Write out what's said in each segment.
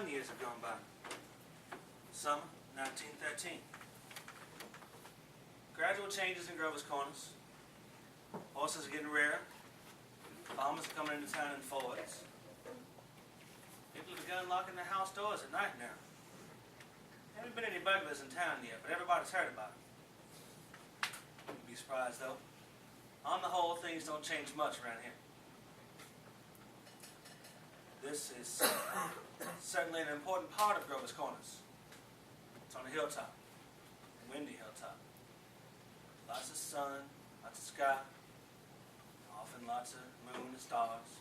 9 years have gone by. Summer 1913. Gradual changes in Grover's Corners. Horses are getting rarer. Farmers are coming into town in Fords. People have begun locking their house doors at night now. Haven't been any burglars in town yet, but everybody's heard about it. You'd be surprised though. On the whole, things don't change much around here. This is certainly an important part of Grover's Corners. It's on a hilltop, a windy hilltop. Lots of sun, lots of sky, often lots of moon and stars.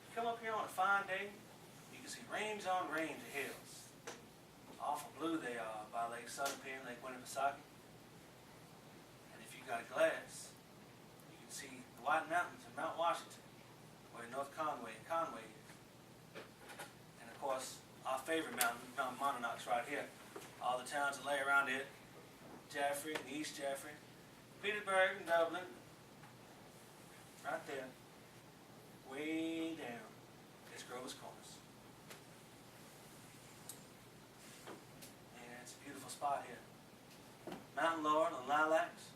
You come up here on a fine day, you can see range on range of hills. Awful blue they are by Lake Sunapee and Lake Winnipesaukee. And if you've got a glass, you can see the White Mountains and Mount Washington, where North Conway and Conway is. And of course, our favorite mountain, Mount Monadnock's right here. All the towns that lay around it, Jaffrey and East Jaffrey, Petersburg and Dublin, right there, way down, is Grover's Corners. And it's a beautiful spot here. Mountain laurel and lilacs.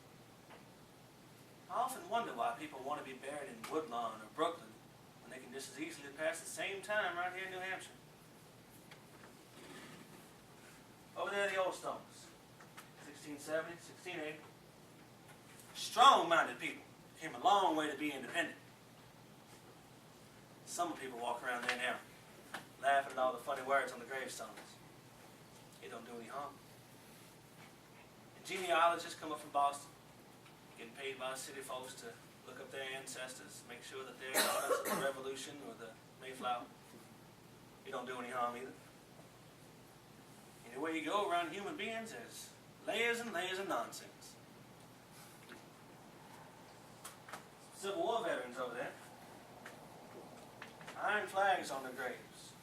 I often wonder why people want to be buried in Woodlawn or Brooklyn when they can just as easily pass the same time right here in New Hampshire. Over there, the Old Stones, 1670, 1680. Strong-minded people came a long way to be independent. Some people walk around there now, laughing at all the funny words on the gravestones. It don't do any harm. And genealogists come up from Boston, getting paid by city folks to look up their ancestors, make sure that they're daughters of the Revolution or the Mayflower. It don't do any harm either. Anywhere you go around human beings, there's layers and layers of nonsense. Civil War veterans over there. Iron flags on their graves.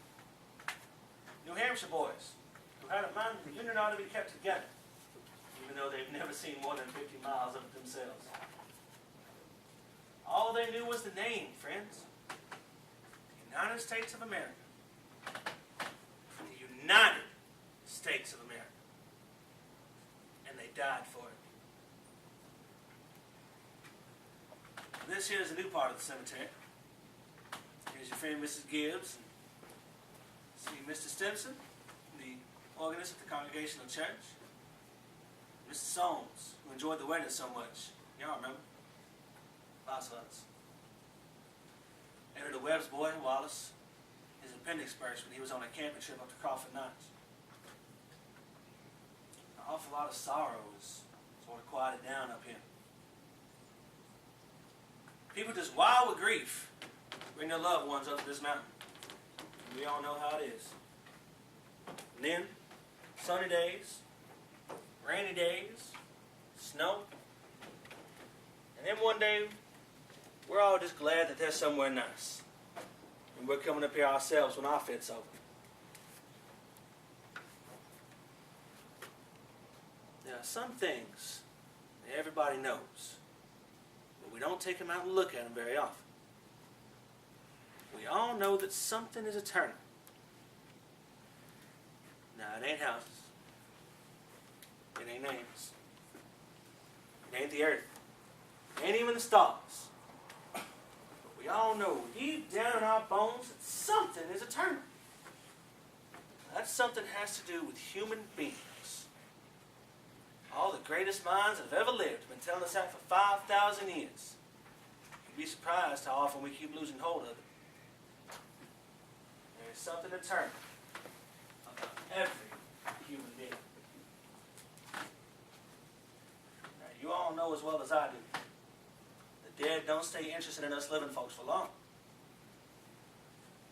New Hampshire boys who had a mind the Union ought to be kept together, even though they've never seen more than 50 miles of it themselves. All they knew was the name, friends. The United States of America. The United States of America. And they died for it. This here is a new part of the cemetery. Here's your friend Mrs. Gibbs. See Mr. Stimson, the organist of the Congregational Church. Mr. Soames, who enjoyed the wedding so much. Y'all remember? Lots of us. Editor Webb's boy, Wallace. His appendix burst when he was on a camping trip up to Crawford Notch. An awful lot of sorrow is sort of quieted down up here. People just wild with grief bring their loved ones up to this mountain. And we all know how it is. And then, sunny days, rainy days, snow. And then one day, we're all just glad that there's somewhere nice. And we're coming up here ourselves when our fit's over. There are some things that everybody knows, but we don't take them out and look at them very often. We all know that something is eternal. Now, it ain't houses. It ain't names. It ain't the earth. It ain't even the stars. But we all know deep down in our bones that something is eternal. That something has to do with human beings. All the greatest minds that have ever lived have been telling us that for 5,000 years. You'd be surprised how often we keep losing hold of it. There's something eternal about every human being. Now, you all know as well as I do, the dead don't stay interested in us living folks for long.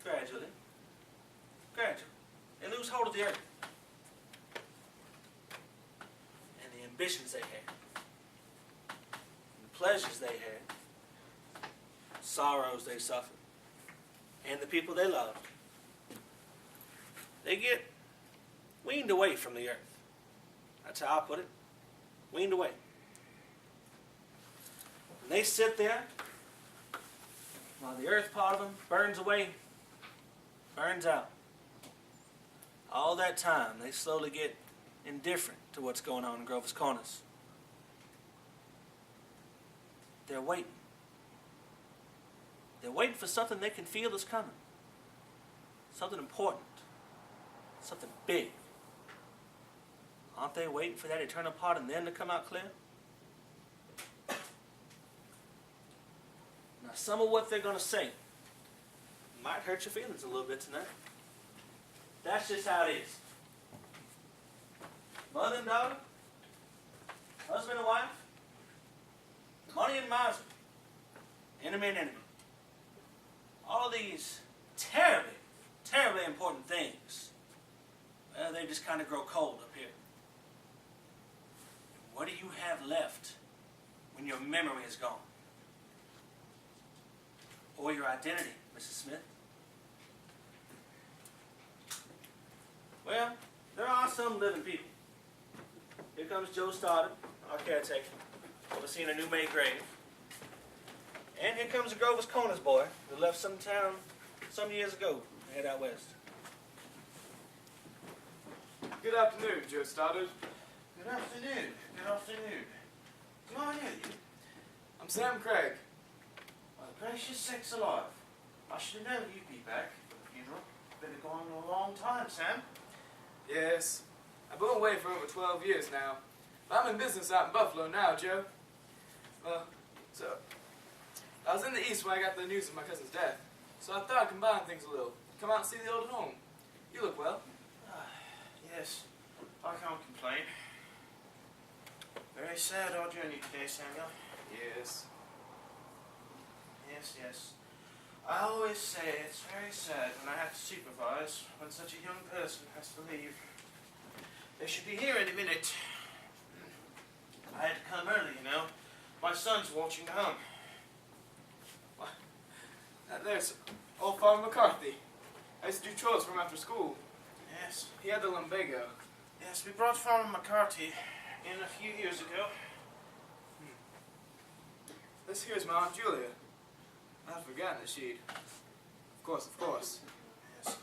Gradually, they lose hold of the earth. And the ambitions they had, and the pleasures they had, sorrows they suffered, and the people they loved. They get weaned away from the earth. That's how I put it. Weaned away. And they sit there while the earth part of them burns away. burns out. All that time, they slowly get indifferent to what's going on in Grover's Corners. They're waiting. They're waiting for something they can feel is coming. Something important. Something big. Aren't they waiting for that eternal part in them to come out clear? Now, some of what they're going to say might hurt your feelings a little bit tonight. That's just how it is. Mother and daughter, husband and wife, money and miser, enemy and enemy. All these terribly, terribly important things, well, they just kind of grow cold up here. What do you have left when your memory is gone? Or your identity, Mrs. Smith? Well, there are some living people. Here comes Joe Stoddard, our caretaker, overseeing a new made grave. And here comes the Grover's Corners boy who left some town some years ago to head out west. Good afternoon, Joe Stoddard. Good afternoon. Good afternoon. Come on in. I'm Sam Craig. Well, gracious sakes alive. I should have known you'd be back for the funeral. Been going a long time, Sam. Yes, I've been away for over 12 years now. But I'm in business out in Buffalo now, Joe. So, I was in the East when I got the news of my cousin's death. So I thought I'd combine things a little. Come out and see the old home. You look well. Yes, I can't complain. Very sad our journey today, Samuel. Yes. Yes, yes. I always say it's very sad when I have to supervise when such a young person has to leave. They should be here any minute. I had to come early, you know. My son's watching home. There's old Farmer McCarthy. I used to do chores for him after school. Yes. He had the lumbago. Yes, we brought Farmer McCarthy in a few years ago. This here's my Aunt Julia. I'd forgotten that she'd... Of course. Yes.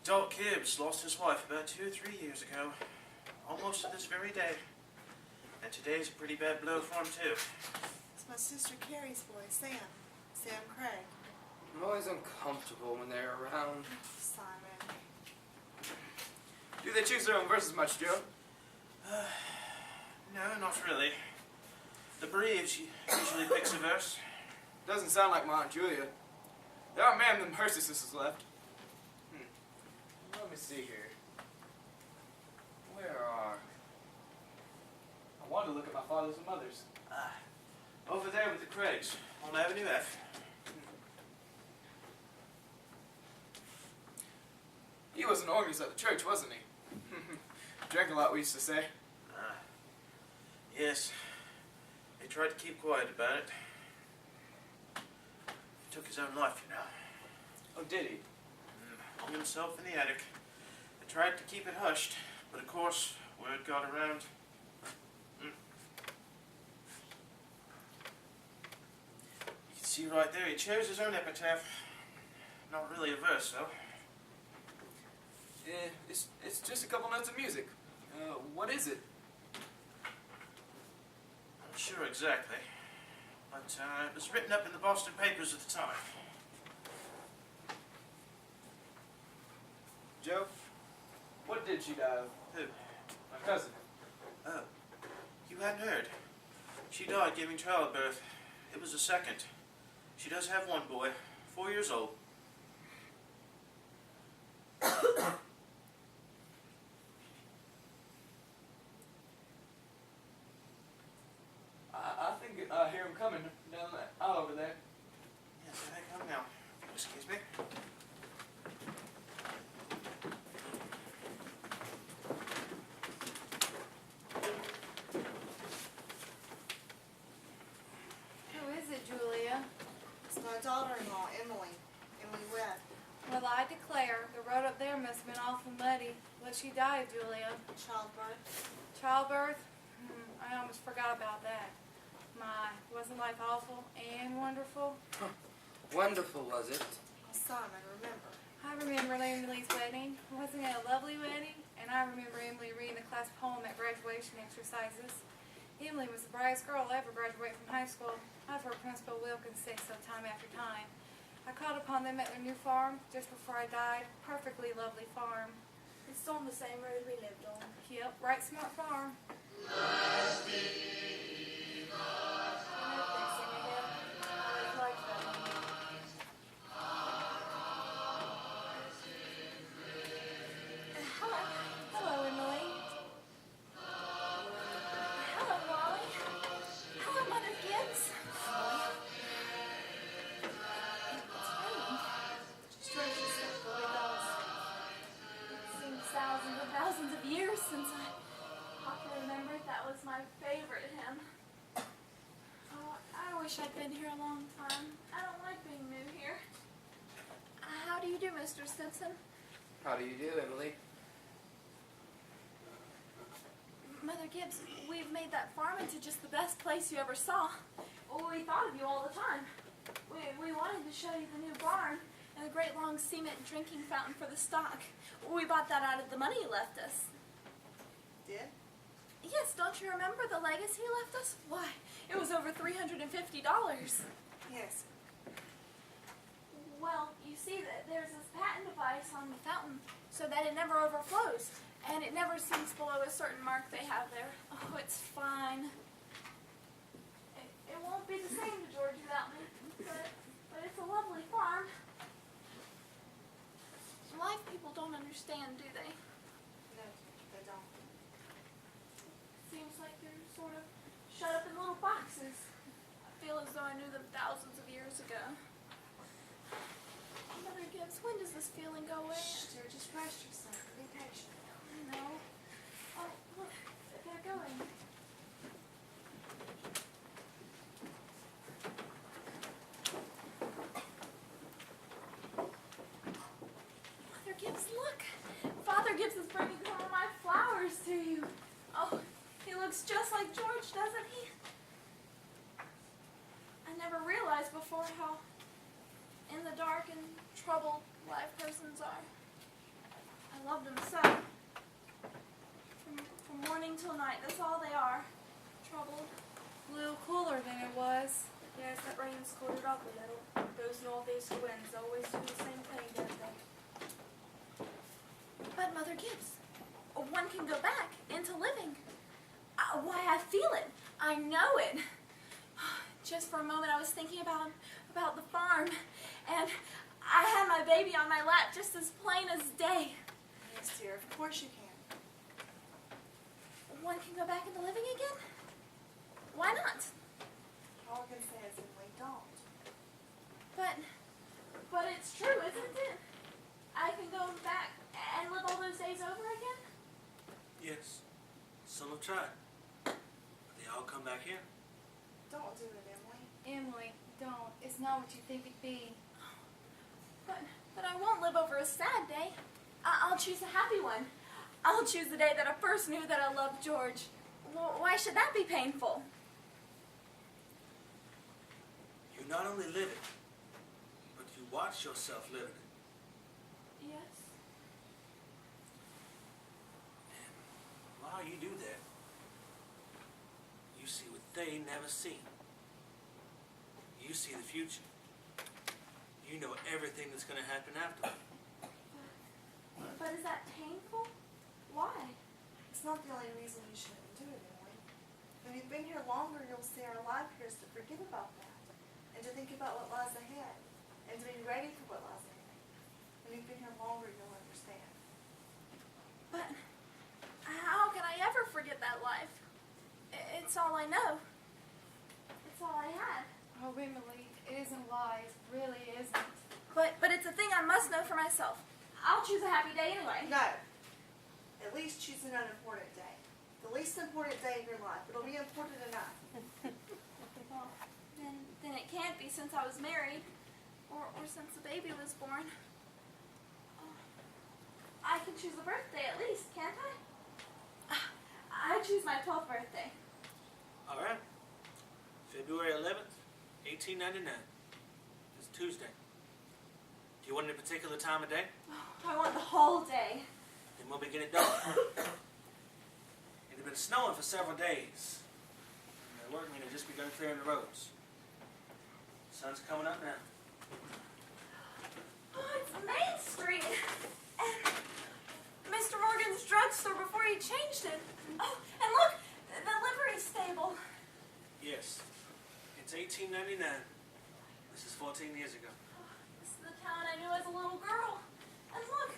Doc Gibbs lost his wife about 2 or 3 years ago. Almost to this very day. And today's a pretty bad blow for him, too. It's my sister Carrie's boy, Sam. Sam Craig. I'm always uncomfortable when they're around. Simon. Do they choose their own verses much, Joe? No, not really. The Breves usually picks a verse. Doesn't sound like my Aunt Julia. There aren't many of them Hersey sisters left. Let me see here. Where are... I want to look at my father's and mother's. Over there with the Craigs, on Avenue F. He was an organist at the church, wasn't he? Drank a lot, we used to say. Yes. He tried to keep quiet about it. He took his own life, you know. Oh, did he? Hung himself in the attic. They tried to keep it hushed, but of course, word got around. You can see right there, he chose his own epitaph. Not really a verse, though. It's just a couple notes of music. What is it? Not sure exactly, but it was written up in the Boston papers at the time. Joe? What did she die of? Who? My cousin. Oh, you hadn't heard. She died giving childbirth. It was a second. She does have one boy, 4 years old. I think I hear him coming down that aisle over there. Yes, here they come now. Excuse me. Who is it, Julia? It's my daughter-in-law, Emily. Emily Webb. Well, I declare, the road up there must have been awful muddy. What'd she die of, Julia? Childbirth. Childbirth? I almost forgot about that. My, wasn't life awful and wonderful? Wonderful, was it? Simon, remember. I remember Emily's wedding. Wasn't it a lovely wedding? And I remember Emily reading the class poem at graduation exercises. Emily was the brightest girl to ever graduate from high school. I've heard Principal Wilkins say so time after time. I called upon them at their new farm just before I died. Perfectly lovely farm. It's on the same road we lived on. Yep, right smart farm. Hello, Emily. Hello, Wally. Hello, Mother Gibbs. Strange to say, the way goes. It seems thousands of years since I can remember. That was my favorite hymn. Oh, I wish I'd been here a long time. I don't like being new here. How do you do, Mr. Simpson? How do you do, Emily? Mother Gibbs, we've made that farm into just the best place you ever saw. We thought of you all the time. We wanted to show you the new barn and the great long cement drinking fountain for the stock. We bought that out of the money you left us. Did? Yes, don't you remember the legacy you left us? Why, it was over $350. Yes. Well, you see that there's this patent device on the fountain so that it never overflows. And it never sinks below a certain mark they have there. Oh, it's fine. It won't be the same to George without me, but it's a lovely farm. Life people don't understand, do they? No, they don't. Seems like they're sort of shut up in little boxes. I feel as though I knew them thousands of years ago. Mother Gibbs, when does this feeling go away? Shh, dear, just rest yourself. Be patient. No. Oh, look, they're going. Mother Gibbs, look. Father Gibbs is bringing some of my flowers to you. Oh, he looks just like George, doesn't he? I never realized before how in the dark and troubled live persons are. I loved him so. From morning till night, that's all they are. Troubled. A little cooler than it was. Yes, that rain's cooled it up a little. Those northeast winds always do the same thing, don't they? But Mother Gibbs, one can go back into living. Why, I feel it. I know it. Just for a moment, I was thinking about the farm, and I had my baby on my lap just as plain as day. Yes, dear, of course you can. One can go back into living again? Why not? All I can say is, Emily, don't. But it's true, isn't it? I can go back and live all those days over again? Yes, some have tried, but they all come back here. Don't do it, Emily. Emily, don't. It's not what you think it'd be. But I won't live over a sad day. I'll choose a happy one. I'll choose the day that I first knew that I loved George. Why should that be painful? You not only live it, but you watch yourself living it. Yes. And while you do that, you see what they never seen. You see the future. You know everything that's going to happen afterward. But is that painful? Why? It's not the only reason you shouldn't do it, Emily. When you've been here longer, you'll see our life here is to forget about that. And to think about what lies ahead. And to be ready for what lies ahead. When you've been here longer, you'll understand. But how can I ever forget that life? It's all I know. It's all I had. Oh, Emily, it isn't wise. It really isn't. But it's a thing I must know for myself. I'll choose a happy day anyway. No. At least choose an unimportant day. The least important day in your life. It'll be important enough. Well, then it can't be since I was married, or since the baby was born. I can choose a birthday at least, can't I? I choose my 12th birthday. All right. February 11th, 1899. It's Tuesday. Do you You want any particular time of day? I want the whole day. Then we'll begin at dawn. It had been snowing for several days. And the workmen had just begun clearing the roads. The sun's coming up now. Oh, it's Main Street. And Mr. Morgan's drugstore before he changed it. Oh, and look, the livery stable. Yes. It's 1899. This is 14 years ago. This is the town I knew as a little girl. And look,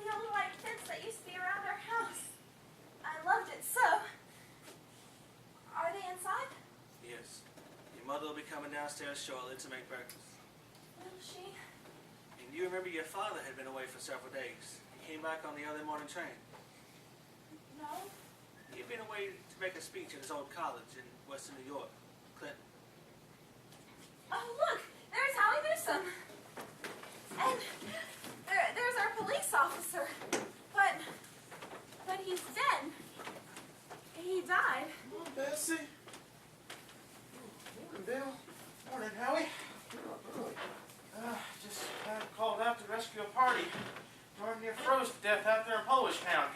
the old white fence that used to be around our house. I loved it so. Are they inside? Yes. Your mother will be coming downstairs shortly to make breakfast. Will she? And you remember your father had been away for several days. He came back on the early morning train. No. He had been away to make a speech at his old college in western New York, Clinton. Oh, look, there's Howie Newsom. And there's our police officer. But he's dead. He died. Morning, Bessie. Morning, Bill. Morning, Howie. Just called out to rescue a party. Darn near froze to death out there in Polish Town.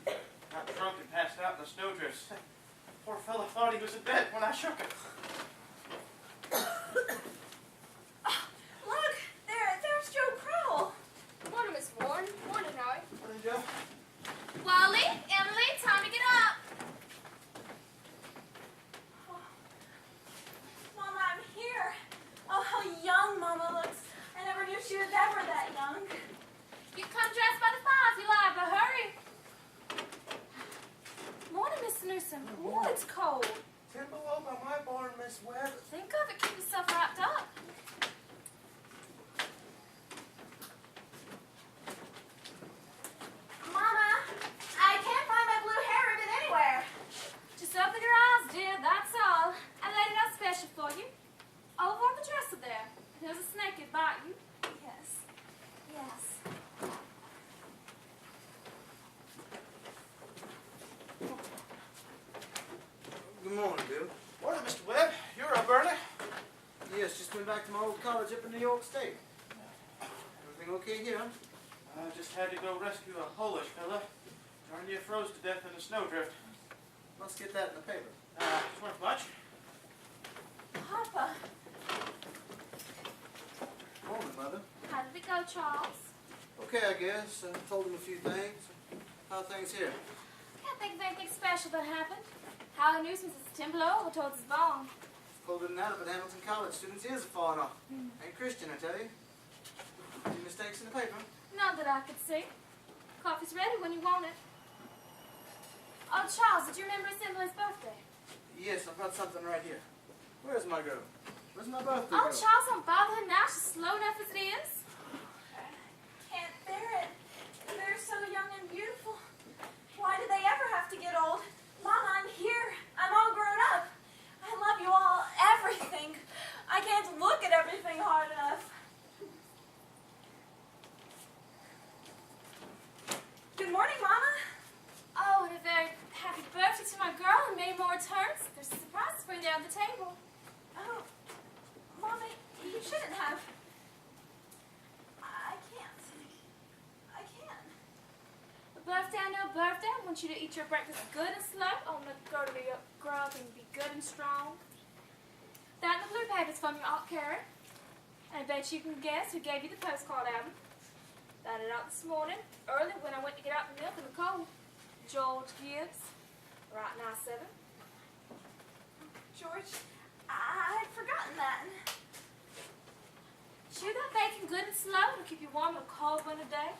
Got drunk and passed out in the snowdrifts. Poor fella thought he was in bed when I shook him. Look, there's Joe Crowell. Morning, Miss Warren. Morning, Howie. Morning, Joe. Wally, Emily, time to get up. Mama, I'm here. Oh, how young Mama looks. I never knew she was ever that young. You can come dressed by the fire if you like, but hurry. Morning, Miss Newsom. Ooh, it's cold. 10 below by my barn, Miss Webb. Think of it, keep yourself wrapped up. Mama, I can't find my blue hair ribbon anywhere. Just open your eyes, dear, that's all. I laid it out special for you. Over on the dresser there. There's a snake that bite you. Yes. Yes. Good morning, Bill. Morning, Mr. Webb. You're up early. Yes, just went back to my old college up in New York State. Everything okay here? I just had to go rescue a Polish fella. Darn near froze to death in a snowdrift. Let's get that in the paper. It's worth much. Papa, Morning, Mother. How did it go, Charles? Okay, I guess. I told him a few things. How are things here? Can't think of anything special that happened. Howie Newsom says it's 10 below over towards his barn. Colder than that up at Hamilton College. Students' ears are falling off. Ain't Christian, I tell you. Any mistakes in the paper? None that I could see. Coffee's ready when you want it. Oh, Charles, did you remember it's Emily's birthday? Yes, I've got something right here. Where's my girl? Where's my birthday Oh, girl? Charles, don't bother her now. She's slow enough as it is. can't bear it. They're so young and beautiful. Why did they ever have to get old? Mama, I'm here. I'm all grown up. I love you all, everything. I can't look at everything hard enough. Good morning, Mama. Oh, and a very happy birthday to my girl and many more returns. There's a surprise for you there on the table. Oh, Mama, you shouldn't have. I can't. I can't. A birthday, I know, birthday. I want you to eat your breakfast good and slow. I want the girl to grow up and be good and strong. That and the blue paper's from your Aunt Carrie. And I bet you can guess who gave you the postcard album. Found it out this morning, early when I went to get out the milk in the cold. George Gibbs, right now 7. George, I'd forgotten that. Chew that bacon good and slow. It'll keep you warm on a cold winter day.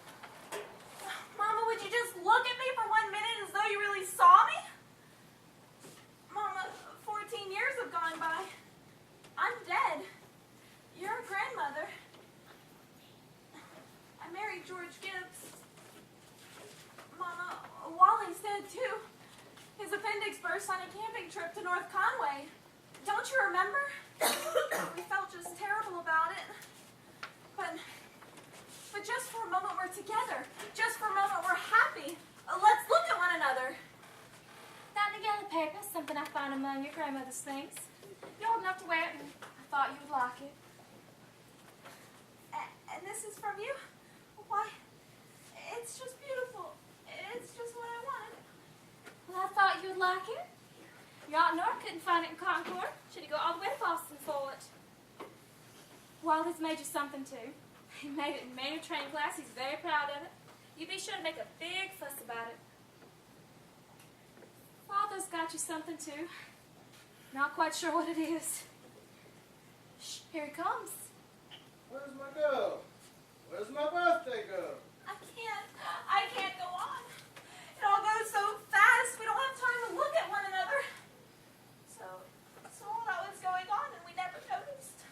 Mama, would you just look at me for 1 minute as though you really saw me? Mama, 14 years have gone by. I'm dead. You're a grandmother. I married George Gibbs. Mama, Wally's dead too. His appendix burst on a camping trip to North Conway. Don't you remember? We felt just terrible about it. But just for a moment we're together. Just for a moment we're happy. Let's look at one another. That together paper, something I found among your grandmother's things. You're old enough to wear it, and I thought you would like it. And this is from you? Why, it's just beautiful. It's just what I wanted. Well, I thought you would like it. Your Aunt Nora couldn't find it in Concord. She had to go all the way to Boston for it. Walter's made you something too. He made it in Maynard train glass. He's very proud of it. You be sure to make a big fuss about it. Father's got you something too. Not quite sure what it is. Shh, here he comes. Where's my girl? Where's my birthday girl? I can't go on. It all goes so fast, we don't have time to look at one another. So all that was going on and we never noticed.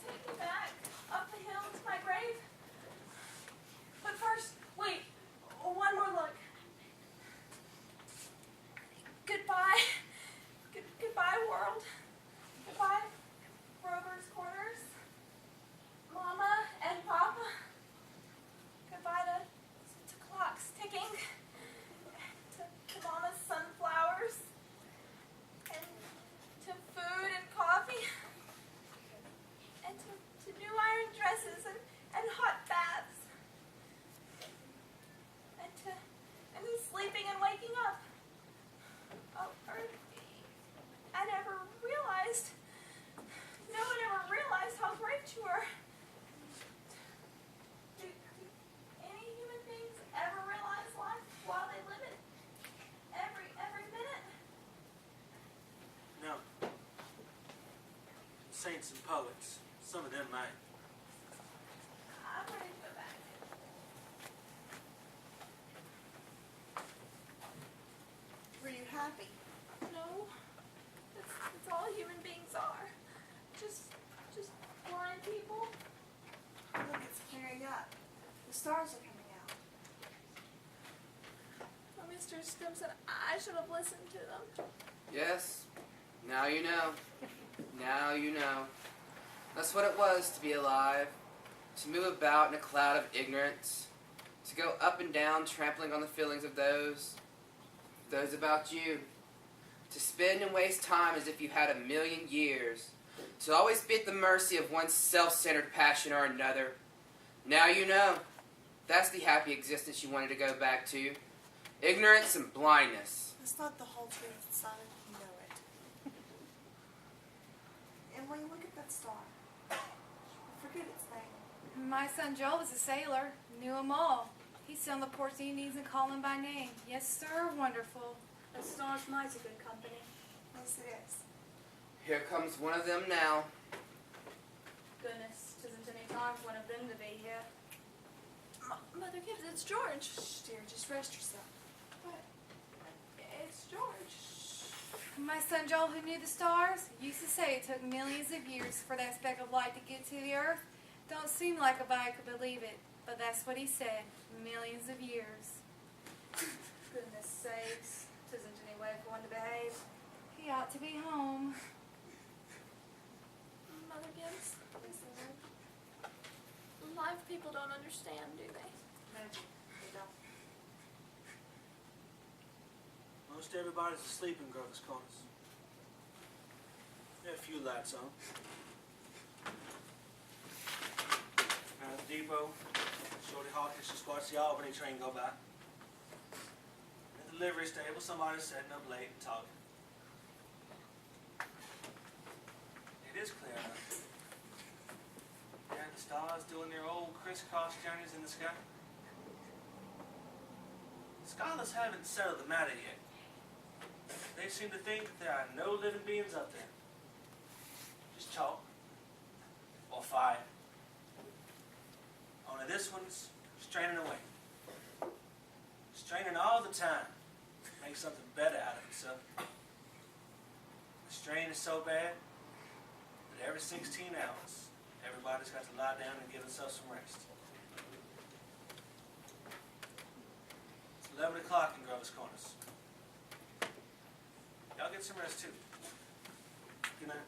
Take me back, up the hill to my grave. But first, wait, one more look. Goodbye. Goodbye, world. Goodbye, Rover's Corners. Mama and Papa. Goodbye to clocks ticking. To Mama's sunflowers. And to food and coffee. And to new iron dresses and hot baths. And to me sleeping and waking up. Oh, Earth, I never realized. No one ever realized how great you were. Do any human beings ever realize life while they live it? Every minute? No. Saints and poets, some of them might. I'm ready to go back. Were you happy? No, that's all human beings are. Just blind people. Look, it's clearing up. The stars are coming out. Oh, Mr. Stimson, I should have listened to them. Yes, now you know. Now you know. That's what it was to be alive. To move about in a cloud of ignorance. To go up and down trampling on the feelings of those about you. To spend and waste time as if you had 1,000,000 years. To always be at the mercy of one self-centered passion or another. Now you know. That's the happy existence you wanted to go back to. Ignorance and blindness. That's not the whole truth, son. You know it. And when you look at that star, forget its name. My son Joel was a sailor, knew 'em all. He'd sit on the port Indians and call them by name. Yes, sir, wonderful. A star's mighty good company. Yes, it is. Here comes one of them now. Goodness, 'tisn't any time for one of them to be here. Mother Gibbs, it's George. Shh, dear, just rest yourself. But it's George. My son Joel, who knew the stars, used to say it took millions of years for that speck of light to get to the earth. Don't seem like a body could believe it, but that's what he said. Millions of years. Goodness sakes, 'tisn't any way for one to behave. He ought to be home. Mother Gibbs, live people don't understand, do they? No, they don't. Most everybody's asleep in Grover's Corners. There are a few lights on. At the depot, Shorty Hawkins just watched the Albany train go by. At the livery stable, somebody's sitting up late and talking. It is clear enough. There are the stars doing their old crisscross journeys in the sky. Scholars haven't settled the matter yet. They seem to think that there are no living beings up there. Just chalk. Or fire. Only this one's straining away. Straining all the time. Make something better out of itself. The strain is so bad that every 16 hours, everybody's got to lie down and give themselves some rest. It's 11 o'clock in Grover's Corners. Y'all get some rest too. Good night.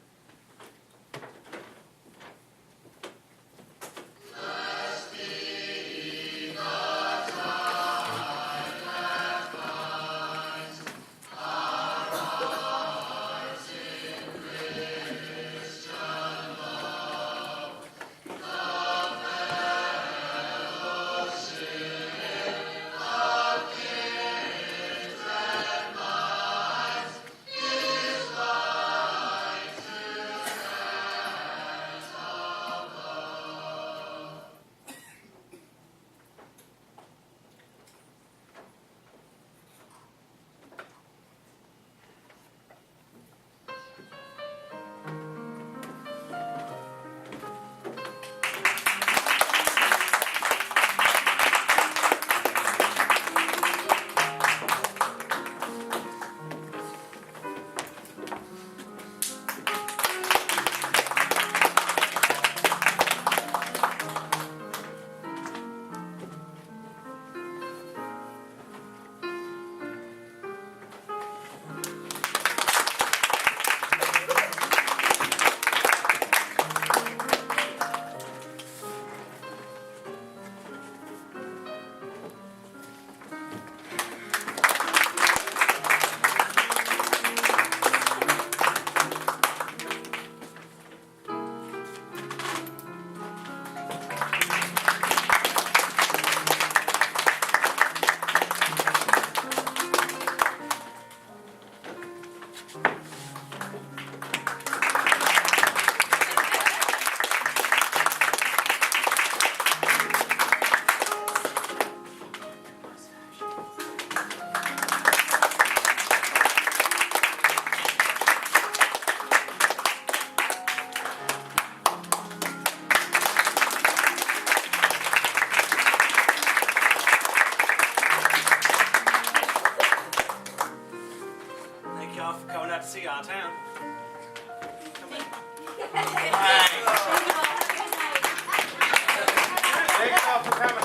y'all for coming out to see our town. Come in. Thanks all for coming